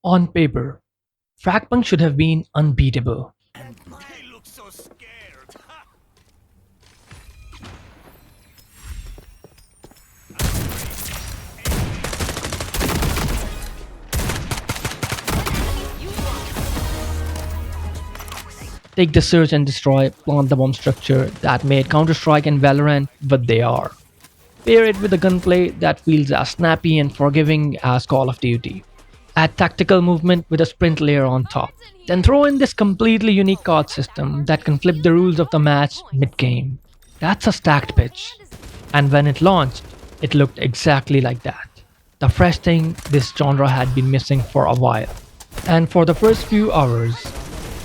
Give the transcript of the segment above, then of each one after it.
On paper, FragPunk should have been unbeatable. They look so scared. Take the search and destroy, plant the bomb structure that made Counter-Strike and Valorant what they are. Pair it with a gunplay that feels as snappy and forgiving as Call of Duty. Add tactical movement with a sprint layer on top. Then throw in this completely unique card system that can flip the rules of the match mid-game. That's a stacked pitch. And when it launched, it looked exactly like that. The fresh thing this genre had been missing for a while. And for the first few hours,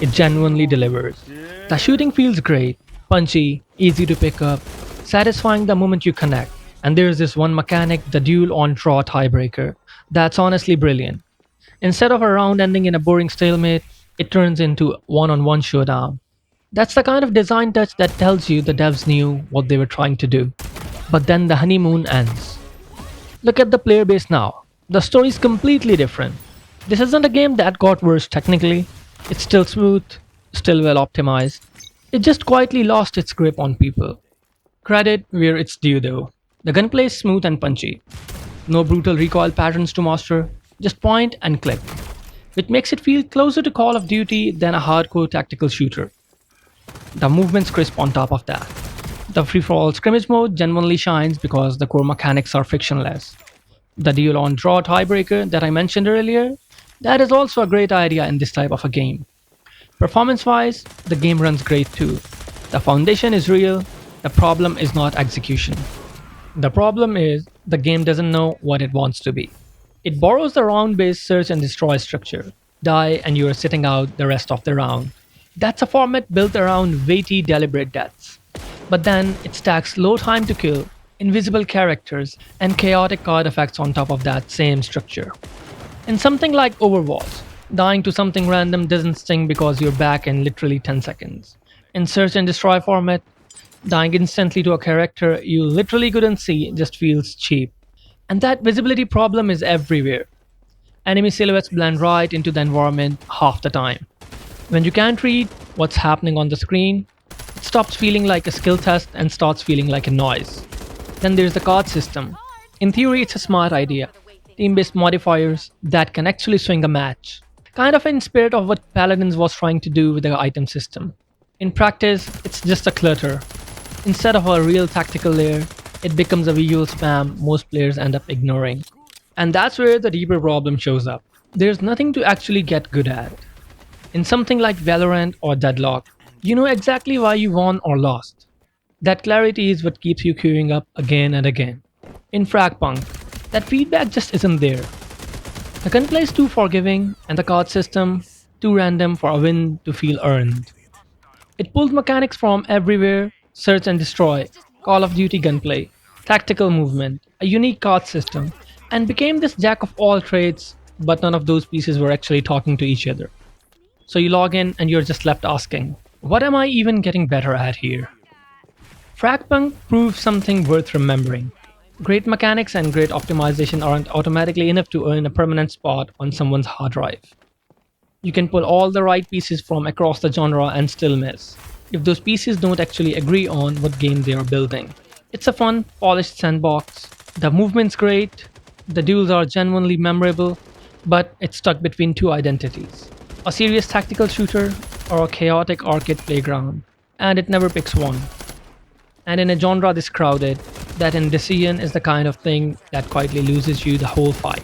it genuinely delivers. The shooting feels great, punchy, easy to pick up, satisfying the moment you connect. And there's this one mechanic, the duel on draw tiebreaker, that's honestly brilliant. Instead of a round ending in a boring stalemate, it turns into one-on-one showdown. That's the kind of design touch that tells you the devs knew what they were trying to do. But then the honeymoon ends. Look at the player base now. The story is completely different. This isn't a game that got worse technically. It's still smooth, still well optimized. It just quietly lost its grip on people. Credit where it's due though. The gunplay is smooth and punchy. No brutal recoil patterns to master, just point and click. Which makes it feel closer to Call of Duty than a hardcore tactical shooter. The movement's crisp on top of that. The free-for-all scrimmage mode genuinely shines because the core mechanics are frictionless. The deal on draw tiebreaker that I mentioned earlier, that is also a great idea in this type of a game. Performance-wise, the game runs great too. The foundation is real, the problem is not execution. The problem is the game doesn't know what it wants to be. It borrows the round-based search and destroy structure. Die and you are sitting out the rest of the round. That's a format built around weighty, deliberate deaths. But then it stacks low time to kill, invisible characters, and chaotic card effects on top of that same structure. In something like Overwatch, dying to something random doesn't sting because you're back in literally 10 seconds. In Search and Destroy format, dying instantly to a character you literally couldn't see just feels cheap. And that visibility problem is everywhere. Enemy silhouettes blend right into the environment half the time. When you can't read what's happening on the screen, it stops feeling like a skill test and starts feeling like a noise. Then there's the card system. In theory, it's a smart idea. Team-based modifiers that can actually swing a match. Kind of in spirit of what Paladins was trying to do with the item system. In practice, it's just a clutter. Instead of a real tactical layer, it becomes a visual spam most players end up ignoring. And that's where the deeper problem shows up. There's nothing to actually get good at. In something like Valorant or Deadlock, you know exactly why you won or lost. That clarity is what keeps you queuing up again and again. In FragPunk, that feedback just isn't there. The gunplay is too forgiving, and the card system too random for a win to feel earned. It pulled mechanics from everywhere: search and destroy, Call of Duty gunplay, tactical movement, a unique card system, and became this jack of all trades, but none of those pieces were actually talking to each other. So you log in and you're just left asking, what am I even getting better at here? FragPunk proves something worth remembering. Great mechanics and great optimization aren't automatically enough to earn a permanent spot on someone's hard drive. You can pull all the right pieces from across the genre and still miss, if those pieces don't actually agree on what game they are building. It's a fun, polished sandbox. The movement's great, the duels are genuinely memorable, but it's stuck between two identities: a serious tactical shooter or a chaotic arcade playground, and it never picks one. And in a genre this crowded, that indecision is the kind of thing that quietly loses you the whole fight.